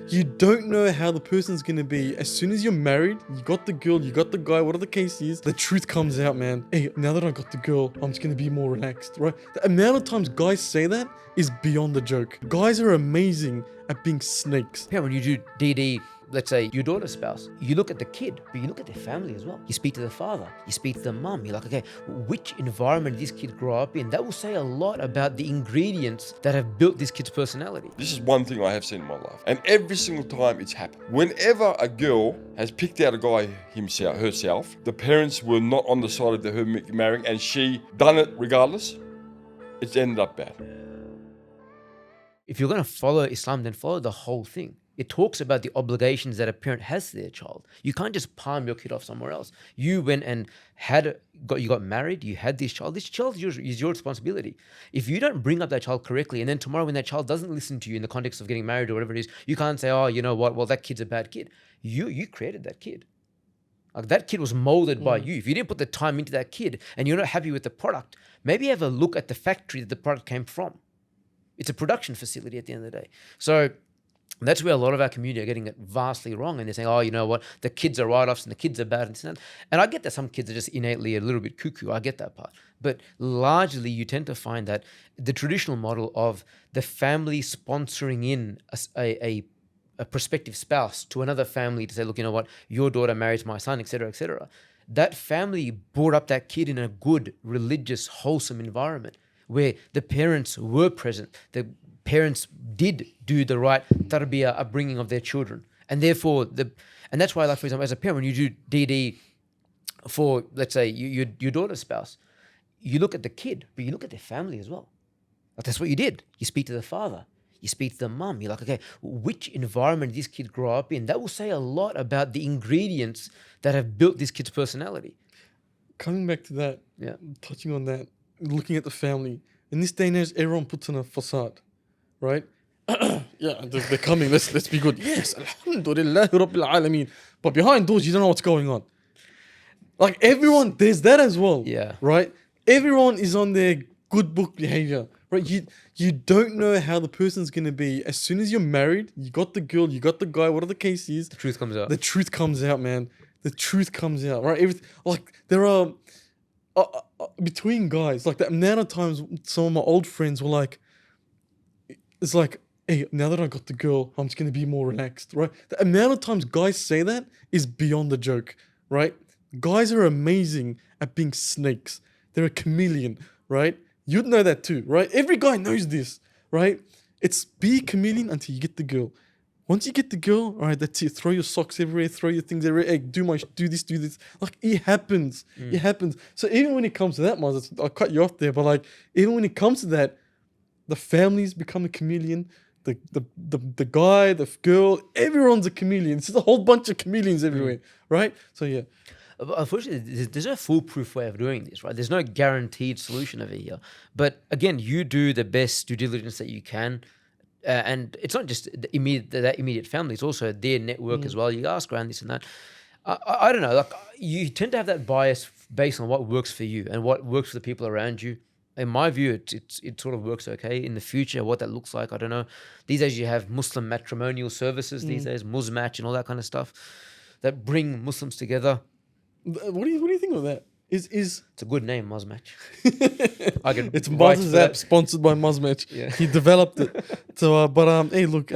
You don't know how the person's gonna be. As soon as you're married, you got the girl, you got the guy, whatever the case is, the truth comes out, man. Hey, now that I got the girl, I'm just gonna be more relaxed, right? The amount of times guys say that is beyond the joke. Guys are amazing at being snakes. Yeah, when you do DD, let's say your daughter's spouse, you look at the kid, but you look at their family as well. You speak to the father, you speak to the mum. You're like, okay, which environment did this kid grow up in? That will say a lot about the ingredients that have built this kid's personality. This is one thing I have seen in my life. And every single time it's happened. Whenever a girl has picked out a guy herself, the parents were not on the side of her marrying, and she done it regardless, it's ended up bad. If you're going to follow Islam, then follow the whole thing. It talks about the obligations that a parent has to their child. You can't just palm your kid off somewhere else. You went and you got married, you had this child. This child is your responsibility. If you don't bring up that child correctly, and then tomorrow when that child doesn't listen to you in the context of getting married or whatever it is, you can't say, oh, you know what, well, that kid's a bad kid. You created that kid. Like, that kid was molded by you. If you didn't put the time into that kid and you're not happy with the product, maybe have a look at the factory that the product came from. It's a production facility at the end of the day. So that's where a lot of our community are getting it vastly wrong. And they're saying, oh, you know what, the kids are write-offs and the kids are bad and that. And I get that some kids are just innately a little bit cuckoo. I get that part. But largely you tend to find that the traditional model of the family sponsoring in a prospective spouse to another family to say, look, you know what, your daughter marries my son, etc., that family brought up that kid in a good, religious, wholesome environment where the parents were present. The parents did do the right tarbiyah, upbringing of their children. And therefore, and that's why, like, for example, as a parent, when you do DD for, let's say, your daughter's spouse, you look at the kid, but you look at their family as well. Like, that's what you did. You speak to the father, you speak to the mum. You're like, okay, which environment did this kid grow up in? That will say a lot about the ingredients that have built this kid's personality. Coming back to that, touching on that, looking at the family. In this day and age, everyone puts on a facade, right? Yeah, they're coming. Let's be good. Yes, alhamdulillah rabbil alameen. But behind doors, you don't know what's going on. Like, everyone, there's that as well. Yeah. Right? Everyone is on their good book behavior. Right? You don't know how the person's gonna be. As soon as you're married, you got the girl, you got the guy, whatever the case is. The truth comes out. The truth comes out, man. The truth comes out, right? There are between guys, like, the amount of times some of my old friends were like, it's like, hey, now that I got the girl, I'm just gonna be more relaxed, right? The amount of times guys say that is beyond the joke, right? Guys are amazing at being snakes. They're a chameleon, right? You'd know that too, right? Every guy knows this, right? It's be a chameleon until you get the girl. Once you get the girl, all right, that's it. Throw your socks everywhere, throw your things everywhere. Hey, do this. Like, it happens. It happens. So even when it comes to that, Maz, I'll cut you off there, but like, even when it comes to that, the families become a chameleon. The guy, the girl, everyone's a chameleon. It's just a whole bunch of chameleons everywhere, right? So yeah. Unfortunately, there's no foolproof way of doing this, right? There's no guaranteed solution over here. But again, you do the best due diligence that you can. And it's not just that immediate family, it's also their network as well. You ask around this and that. I don't know, like, you tend to have that bias based on what works for you and what works for the people around you. In my view, it sort of works okay. In the future, what that looks like, I don't know. These days you have Muslim matrimonial services, these days, MusMatch and all that kind of stuff that bring Muslims together. What do you think of that? It's a good name, MusMatch. It's Muz's app, sponsored by MusMatch. Yeah. He developed it. So, hey, look,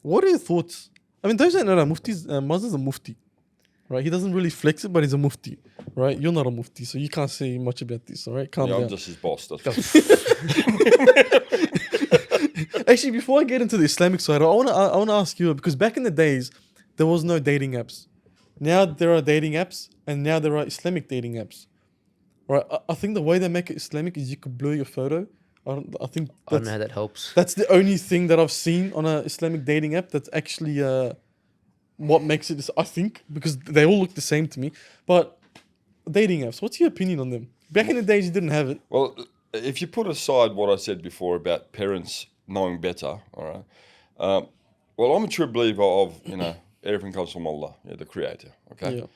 what are your thoughts? I mean, those that know that Muz is a mufti, right? He doesn't really flex it, but he's a mufti, right? You're not a mufti, so you can't say much about this, all right? Calm down. I'm just his boss. Actually, before I get into the Islamic side, I wanna ask you, because back in the days, there was no dating apps. Now there are dating apps, and now there are Islamic dating apps. Right? I think the way they make it Islamic is you could blur your photo. I don't know how that helps. That's the only thing that I've seen on an Islamic dating app that's actually what makes it, I think, because they all look the same to me. But dating apps, what's your opinion on them? Back in the days, you didn't have it. Well, if you put aside what I said before about parents knowing better, all right. Well, I'm a true believer of, everything comes from Allah, the Creator. Okay. Yeah.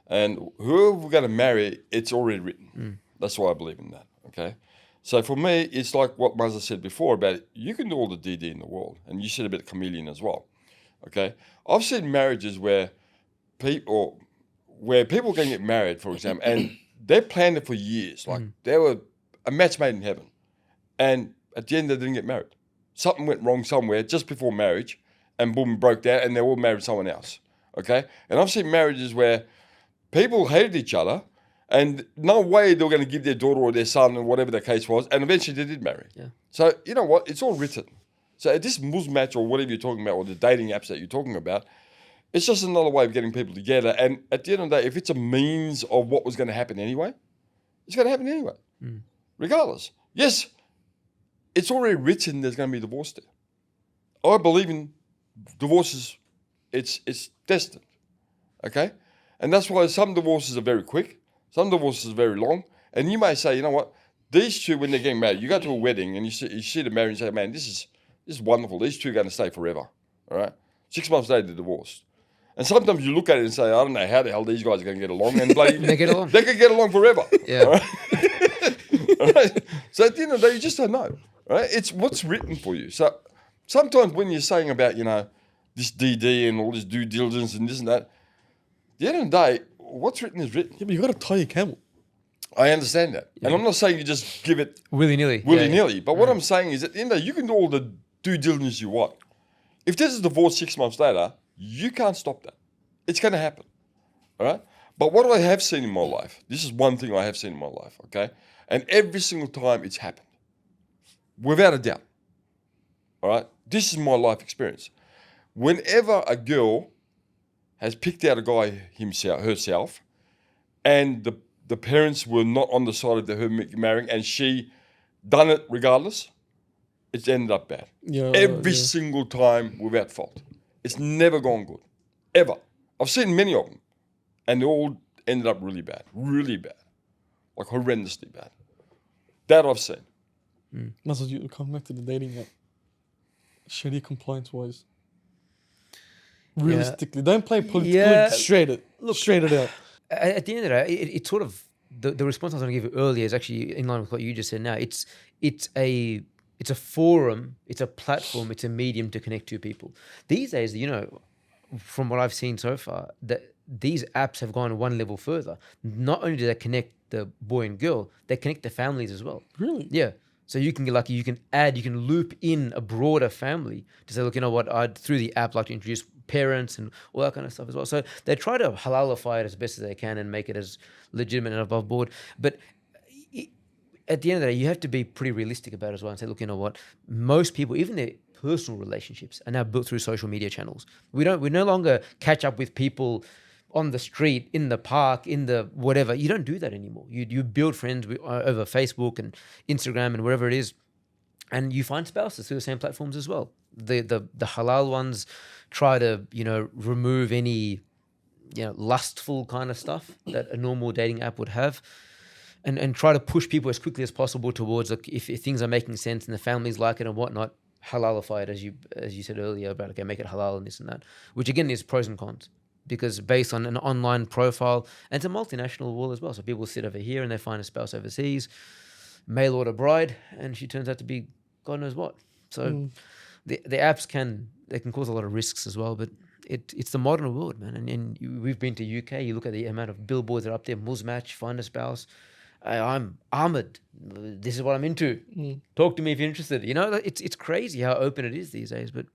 And whoever we're going to marry, it's already written. That's why I believe in that. Okay. So for me, it's like what Muzza said before about you can do all the DD in the world, and you said about chameleon as well. Okay, I've seen marriages where people can get married, for example, and they planned it for years. Like they were a match made in heaven, and at the end they didn't get married. Something went wrong somewhere just before marriage, and boom, broke down, and they all married someone else. Okay, and I've seen marriages where people hated each other, and no way they were going to give their daughter or their son or whatever the case was, and eventually they did marry. Yeah. So you know what? It's all written. So this MusMatch or whatever you're talking about, or the dating apps that you're talking about, it's just another way of getting people together. And at the end of the day, if it's a means of what was going to happen anyway, it's going to happen anyway, regardless. Yes, it's already written there's going to be divorce there. I believe in divorces. It's destined, okay? And that's why some divorces are very quick, some divorces are very long. And you may say, you know what, these two, when they're getting married, you go to a wedding and you see the marriage and say, man, this is wonderful. These two are going to stay forever, all right? 6 months later, they're divorced. And sometimes you look at it and say, I don't know how the hell these guys are going to get along. And bloody, They get along. They could get along forever. Yeah. All right? All right? So at the end of the day, you just don't know. Right? It's what's written for you. So sometimes when you're saying about, this DD and all this due diligence and this and that, at the end of the day, what's written is written. Yeah, but you got to tie your camel. I understand that. And I'm not saying you just give it Willy-nilly. willy-nilly. But what I'm saying is at the end of the day, you can do all the due diligence you want. If there's a divorce 6 months later, you can't stop that. It's going to happen. All right? But what I have seen in my life, this is one thing I have seen in my life, okay? And every single time it's happened, without a doubt. All right? This is my life experience. Whenever a girl has picked out a guy herself, and the parents were not on the side of her marrying, and she done it regardless, it's ended up bad. Yeah, Every single time without fault. It's never gone good. Ever. I've seen many of them. And they all ended up really bad. Really bad. Like horrendously bad. That I've seen. That's what you come back to the dating app. Sharia compliance wise. Realistically. Don't play politically straight it out. At the end of the day, it's sort of the response I was going to give you earlier is actually in line with what you just said now. It's a forum, it's a platform, it's a medium to connect to people. These days, from what I've seen so far, that these apps have gone one level further. Not only do they connect the boy and girl, they connect the families as well. Really? Yeah. So you can loop in a broader family to say, look, you know what, I'd through the app like to introduce parents and all that kind of stuff as well. So they try to halalify it as best as they can and make it as legitimate and above board. But at the end of the day, you have to be pretty realistic about it as well and say, look, you know what, most people, even their personal relationships are now built through social media channels. We no longer catch up with people on the street, in the park, in the whatever. You don't do that anymore. You build friends over Facebook and Instagram and wherever it is, and you find spouses through the same platforms as well. The halal ones try to remove any lustful kind of stuff that a normal dating app would have, and try to push people as quickly as possible towards if things are making sense and the families like it and whatnot, halalify it as you said earlier about make it halal and this and that, which again is pros and cons. Because based on an online profile, and it's a multinational world as well. So people sit over here and they find a spouse overseas, mail order bride, and she turns out to be God knows what. So the apps can cause a lot of risks as well. But it's the modern world, man. And we've been to UK. You look at the amount of billboards that are up there. MusMatch, find a spouse. I'm Ahmed. This is what I'm into. Talk to me if you're interested. It's crazy how open it is these days. But